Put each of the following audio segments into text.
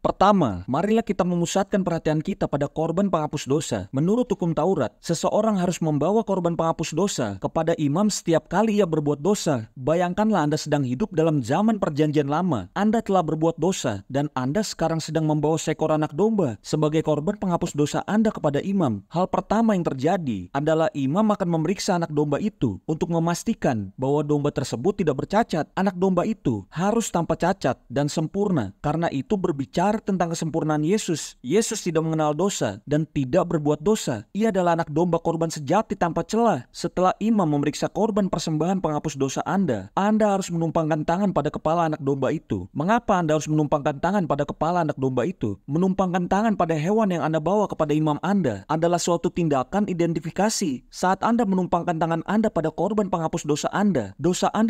Pertama, marilah kita memusatkan perhatian kita pada korban penghapus dosa. Menurut hukum Taurat, seseorang harus membawa korban penghapus dosa kepada imam setiap kali ia berbuat dosa. Bayangkanlah Anda sedang hidup dalam zaman perjanjian lama. Anda telah berbuat dosa dan Anda sekarang sedang membawa seekor anak domba sebagai korban penghapus dosa Anda kepada imam. Hal pertama yang terjadi adalah imam akan memeriksa anak domba itu untuk memastikan bahwa domba tersebut tidak bercacat. Anak domba itu harus tanpa cacat dan sempurna, karena itu berbicara tentang kesempurnaan Yesus. Yesus tidak mengenal dosa dan tidak berbuat dosa. Ia adalah anak domba korban sejati tanpa celah. Setelah imam memeriksa korban persembahan penghapus dosa Anda harus menumpangkan tangan pada kepala anak domba itu. Mengapa Anda harus menumpangkan tangan pada kepala anak domba itu? Menumpangkan tangan pada hewan yang Anda bawa kepada imam Anda adalah suatu tindakan identifikasi. Saat Anda menumpangkan tangan Anda pada korban penghapus dosa Anda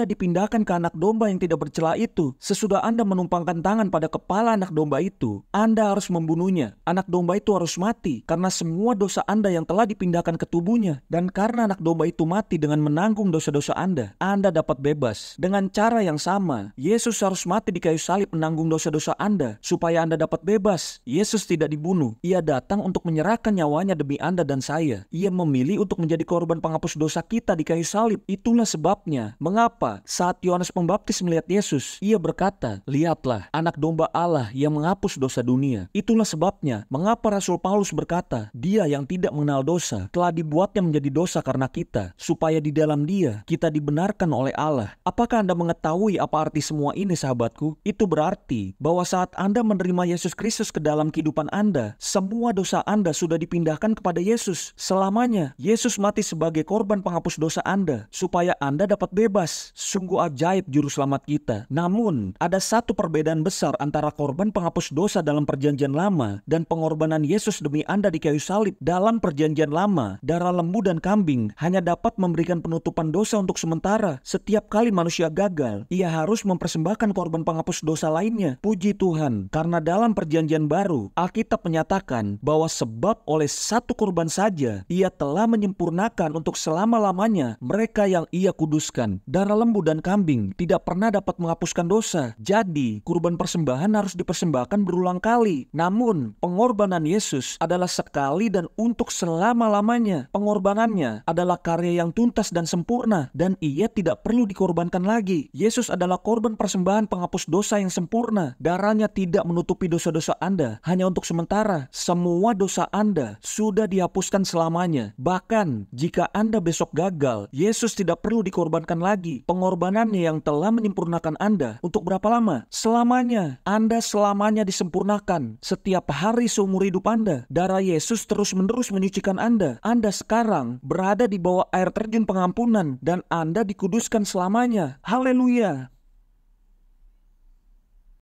dipindahkan ke anak domba yang tidak bercela itu. Sesudah Anda menumpangkan tangan pada kepala anak domba itu, Anda harus membunuhnya. Anak domba itu harus mati karena semua dosa Anda yang telah dipindahkan ke tubuhnya. Dan karena anak domba itu mati dengan menanggung dosa-dosa Anda dapat bebas. Dengan cara yang sama, Yesus harus mati di kayu salib menanggung dosa-dosa Anda supaya Anda dapat bebas. Yesus tidak dibunuh. Ia datang untuk menyerahkan nyawanya demi Anda dan saya. Ia memilih untuk menjadi korban penghapus dosa kita di kayu salib. Itulah sebabnya mengapa saat Yohanes Pembaptis melihat Yesus, ia berkata, "Lihatlah anak domba Allah yang menghapus dosa dunia." Itulah sebabnya mengapa Rasul Paulus berkata, "Dia yang tidak mengenal dosa telah dibuatnya menjadi dosa karena kita, supaya di dalam Dia kita dibenarkan oleh Allah." Apakah Anda mengetahui apa arti semua ini, sahabatku? Itu berarti bahwa saat Anda menerima Yesus Kristus ke dalam kehidupan Anda, semua dosa Anda sudah dipindahkan kepada Yesus selamanya. Yesus mati sebagai korban penghapus dosa Anda supaya Anda dapat bebas. Sungguh ajaib juru selamat kita. Namun, ada satu perbedaan besar antara korban penghapus dosa dalam perjanjian lama dan pengorbanan Yesus demi Anda di kayu salib. Dalam perjanjian lama, darah lembu dan kambing hanya dapat memberikan penutupan dosa untuk sementara. Setiap kali manusia gagal, ia harus mempersembahkan korban penghapus dosa lainnya. Puji Tuhan, karena dalam perjanjian baru, Alkitab menyatakan bahwa sebab oleh satu korban saja, ia telah menyempurnakan untuk selama-lamanya mereka yang ia kuduskan. Darah lembu dan kambing tidak pernah dapat menghapuskan dosa. Jadi, kurban persembahan harus dipersembahkan berulang kali. Namun, pengorbanan Yesus adalah sekali dan untuk selama-lamanya. Pengorbanannya adalah karya yang tuntas dan sempurna, dan ia tidak perlu dikorbankan lagi. Yesus adalah korban persembahan penghapus dosa yang sempurna. Darahnya tidak menutupi dosa-dosa Anda hanya untuk sementara. Semua dosa Anda sudah dihapuskan selamanya. Bahkan, jika Anda besok gagal, Yesus tidak perlu dikorbankan lagi. Pengorbanannya yang telah menyempurnakan Anda untuk berapa lama? Selamanya. Anda selamanya disempurnakan. Setiap hari seumur hidup Anda, darah Yesus terus-menerus menyucikan Anda. Anda sekarang berada di bawah air terjun pengampunan dan Anda dikuduskan selamanya. Haleluya.